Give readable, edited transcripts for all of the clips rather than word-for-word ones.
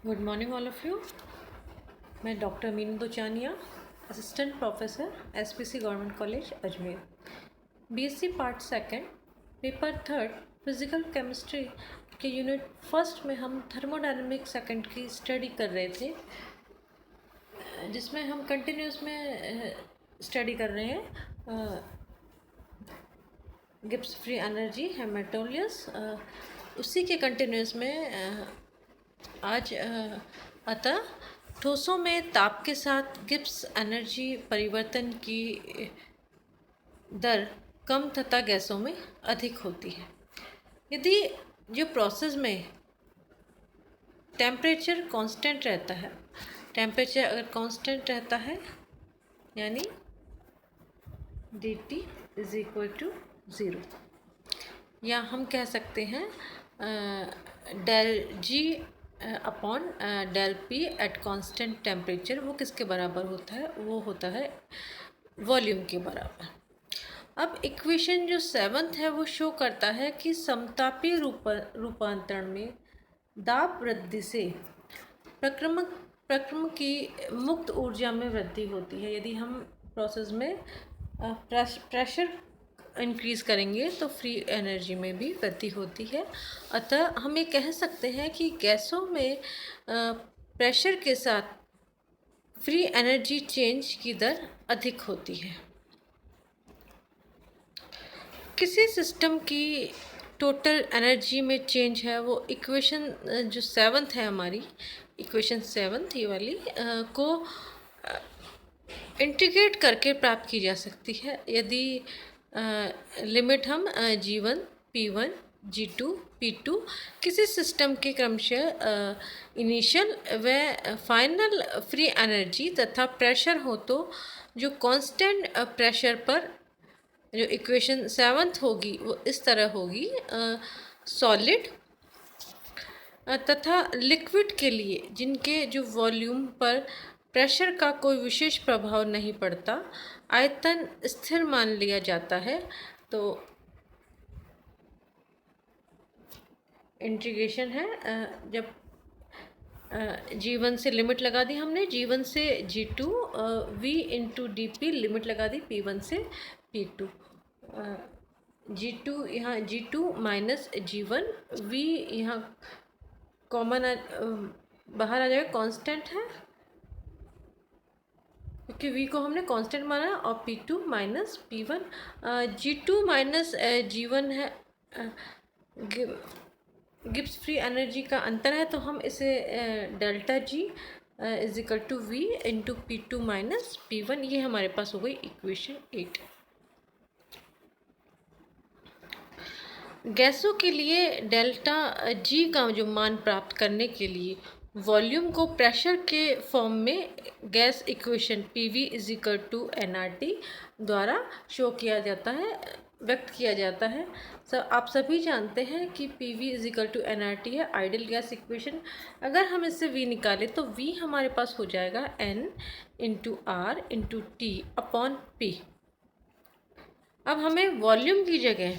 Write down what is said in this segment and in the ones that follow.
Good morning all of you. मैं doctor Meenu Dochaniya, assistant professor SPC government college Ajmer. BSc part second paper third physical chemistry के unit first में हम thermodynamic second की study कर रहे थे, जिसमें हम कंटिन्यूस में स्टडी कर रहे हैं गिब्स फ्री एनर्जी हेमाटोलियस। उसी के कंटिन्यूस में आज अतः ठोसों में ताप के साथ गिब्स एनर्जी परिवर्तन की दर कम तथा गैसों में अधिक होती है। यदि जो प्रोसेस में टेम्परेचर कांस्टेंट रहता है, टेम्परेचर अगर कांस्टेंट रहता है यानी dt इज इक्वल टू 0, या हम कह सकते हैं del G upon del P at constant temperature, वो किसके बराबर होता है? वो होता है वॉल्यूम के बराबर। अब इक्वेशन जो 7th है वो शो करता है कि समतापीय रूपांतरण में दाब वृद्धि से प्रक्रम की मुक्त ऊर्जा में वृद्धि होती है। यदि हम प्रोसेस में प्रेशर इंक्रीज़ करेंगे तो फ्री एनर्जी में भी वृद्धि होती है। अतः हम ये कह सकते हैं कि गैसों में प्रेशर के साथ फ्री एनर्जी चेंज की दर अधिक होती है। किसी सिस्टम की टोटल एनर्जी में चेंज है वो इक्वेशन जो 7th है हमारी, इक्वेशन 7th ये वाली को इंटीग्रेट करके प्राप्त की जा सकती है। यदि लिमिट हम G1, P1, G2, P2 किसी सिस्टम के क्रमशः इनिशियल व फाइनल फ्री एनर्जी तथा प्रेशर हो तो जो कांस्टेंट प्रेशर पर जो इक्वेशन 7th होगी वो इस तरह होगी। सॉलिड तथा लिक्विड के लिए जिनके जो वॉल्यूम पर प्रेशर का कोई विशेष प्रभाव नहीं पड़ता, आयतन स्थिर मान लिया जाता है। तो इंटीग्रेशन है, जब G1 से लिमिट लगा दी हमने, G1 से G2 V into D P limit लगा दी P1 से P2, G2 यहाँ G2 माइनस G1 V यहाँ कॉमन बाहर आ जाएगा, कांस्टेंट है क्योंकि V को हमने कांस्टेंट माना है, और P2 minus P1। G2 minus G1 है, गिब्स फ्री एनर्जी का अंतर है, तो हम इसे delta G is equal to V into P2 minus P1, ये हमारे पास हो गई इक्वेशन 8। गैसों के लिए डेल्टा G का जो मान प्राप्त करने के लिए वॉल्यूम को प्रेशर के फॉर्म में gas equation PV is equal to nRT द्वारा शो किया जाता है, व्यक्त किया जाता है। आप सभी जानते हैं कि PV is equal to nRT है आइडियल गैस इक्वेशन। अगर हम इससे V निकालें तो V हमारे पास हो जाएगा N into R into T upon P। अब हमें वॉल्यूम की जगह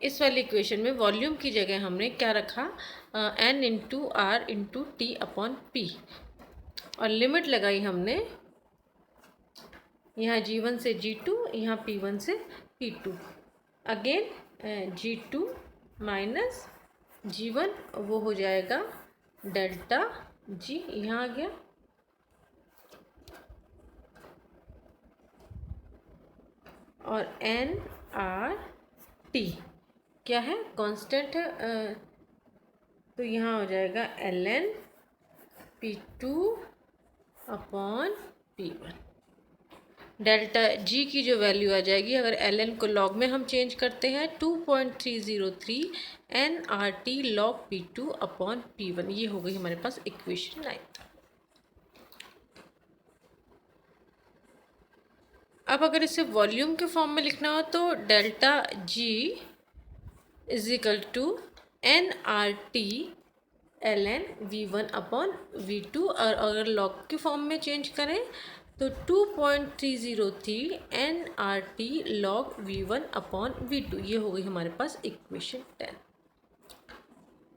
इस वाली इक्वेशन में वॉल्यूम की जगह हमने क्या रखा? N into R into T upon P, और लिमिट लगाई हमने यहाँ G1 से G2, यहाँ P1 से P2। Again G2 minus G1 वो हो जाएगा डेल्टा G, यहाँ आ गया, और N R T क्या है? कांस्टेंट है, तो यहाँ हो जाएगा ln P2 upon P1। Delta G की जो वैल्यू आ जाएगी, अगर ln को लॉग में हम चेंज करते हैं 2.303 nRT log P2 upon P1, ये हो गई हमारे पास इक्वेशन 9। अब अगर इसे वॉल्यूम के फॉर्म में लिखना हो तो delta G is equal to nRT ln V1 upon V2, और अगर लॉग के फॉर्म में चेंज करें तो 2.303 nRT log V1 upon V2, ये हो गई हमारे पास इक्वेशन 10।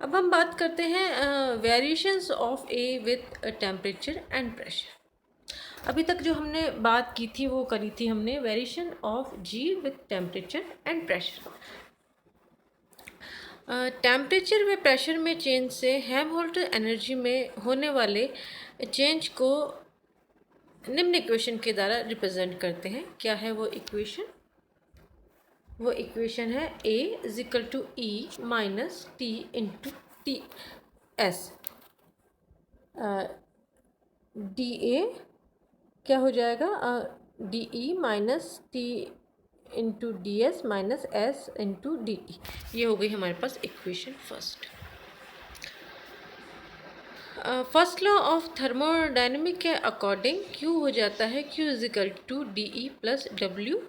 अब हम बात करते हैं variations of A with temperature and pressure. अभी तक जो हमने बात की थी वो करी थी हमने variation of G with temperature and pressure. Temperature व प्रेशर में चेंज से हेल्महोल्ट्ज़ एनर्जी में होने वाले चेंज को निम्न इक्वेशन के द्वारा रिप्रेजेंट करते हैं। क्या है वो इक्वेशन? वो इक्वेशन है A equal to E minus T into T S. D A क्या हो जाएगा? D E minus T into D S minus S into D T. ये हो गई हमारे पास equation first. First law of thermodynamic के अकॉर्डिंग Q हो जाता है Q equal to D E plus W,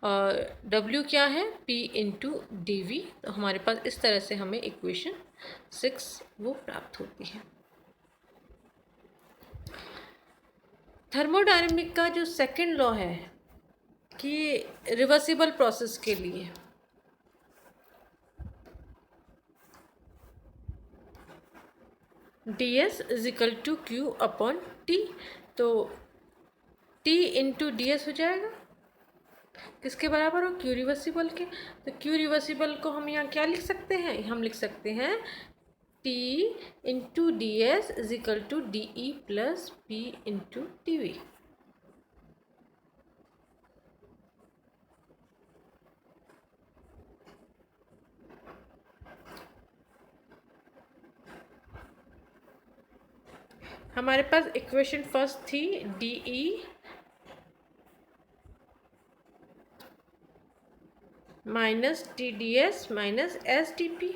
और W क्या है? P into D V. तो हमारे पास इस तरह से हमें इक्वेशन 6 वो प्राप्त होती है। थर्मोडायनेमिक का जो सेकंड लॉ है कि रिवर्सिबल प्रोसेस के लिए d S is equal to Q upon T, तो टी इंटू डी एस हो जाएगा किसके बराबर हो? क्यू रिवर्सिबल के। तो क्यू रिवर्सिबल को हम यहाँ क्या लिख सकते हैं? हम लिख सकते हैं T into D S is equal to D E plus P into T V. हमारे पास इक्वेशन फर्स्ट थी d E minus T d S minus S T P.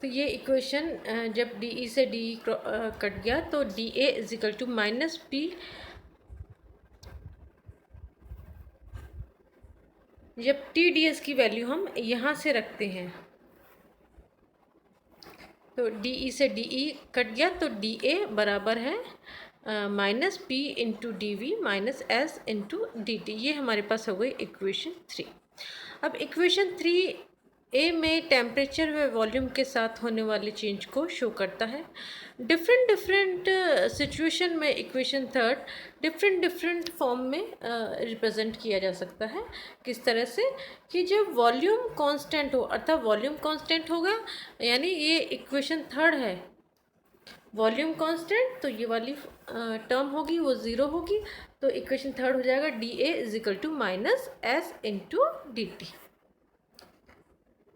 तो ये इक्वेशन जब डी ई से डी ई कट गया तो d A is equal to minus P, जब टी डी एस की वैल्यू हम यहाँ से रखते हैं तो डी ई से डी ई कट गया तो डी ए बराबर है minus P into D V minus S into D T. ये हमारे पास हो गई इक्वेशन 3। अब इक्वेशन 3A में टेम्परेचर व वॉल्यूम के साथ होने वाले चेंज को शो करता है। डिफरेंट सिचुएशन में इक्वेशन थर्ड डिफरेंट फॉर्म में रिप्रेजेंट किया जा सकता है। किस तरह से? कि जब वॉल्यूम कांस्टेंट हो, अर्थात वॉल्यूम कांस्टेंट होगा, यानी ये इक्वेशन थर्ड है वॉल्यूम कांस्टेंट, तो ये वाली टर्म होगी वो ज़ीरो होगी, तो इक्वेशन थर्ड हो जाएगा D A is equal to minus S into D T.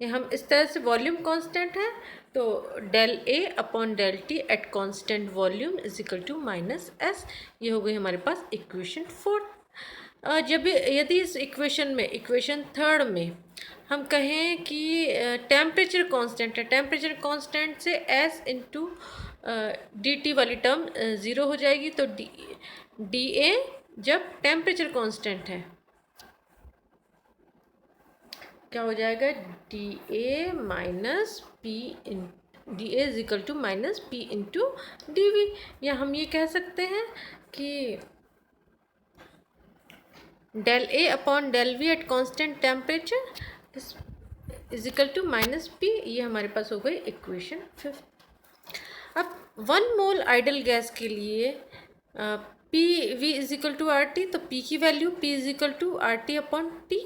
हम इस तरह से वॉल्यूम कांस्टेंट है तो del A upon del T at constant volume is equal to minus S. ये हो गई हमारे पास इक्वेशन 4। जब यदि इस इक्वेशन में इक्वेशन थर्ड में हम कहें कि टेम्परेचर कांस्टेंट है, टेम्परेचर कांस्टेंट से एस इंटू डी टी वाली टर्म ज़ीरो हो जाएगी, तो डी ए जब टेम्परेचर कांस्टेंट है क्या हो जाएगा? D A minus P in D A is equal to minus P into D V. या हम ये कह सकते हैं कि del A upon del V at constant temperature is equal to minus P. ये हमारे पास हो गई इक्वेशन 5। अब 1 मोल आइडल गैस के लिए P V is equal to R T, तो पी की value P is equal to R T upon T,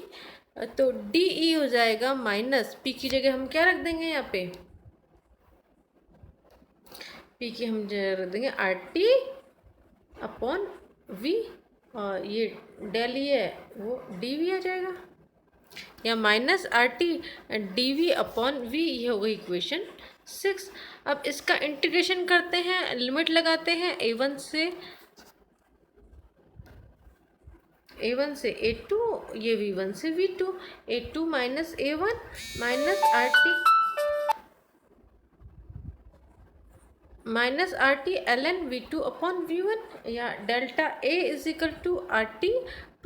तो डी ई हो जाएगा माइनस पी की जगह हम क्या रख देंगे? यहाँ पे पी की हम जगह रख देंगे आर टी अपॉन वी, और ये डेल ई है वो डी वी आ जाएगा, या minus R T D V upon V. ये हो गई इक्वेशन 6। अब इसका इंटीग्रेशन करते हैं, लिमिट लगाते हैं A1 से A2, ये V1 से V2, A2 minus A1 minus R T ln V2 upon V1, या delta A is equal to R T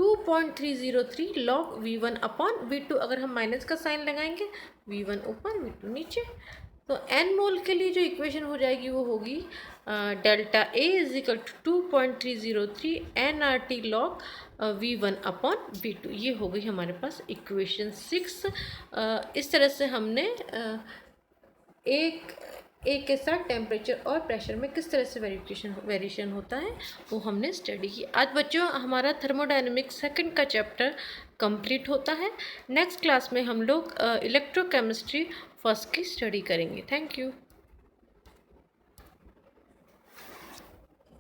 2.303 log V1 upon V2। अगर हम माइनस का साइन लगाएंगे V1 ऊपर V2 नीचे, तो एन मोल के लिए जो इक्वेशन हो जाएगी वो होगी delta A is equal to 2.303 nRT log V1 upon V2। ये हो गई हमारे पास इक्वेशन 6। इस तरह से हमने एक के साथ टेम्परेचर और प्रेशर में किस तरह से वेरिएशन होता है वो हमने स्टडी की। आज बच्चों हमारा थर्मोडायनेमिक्स सेकंड का चैप्टर कंप्लीट होता है। नेक्स्ट क्लास में हम लोग इलेक्ट्रोकेमिस्ट्री फर्स्ट की स्टडी करेंगे। Thank you.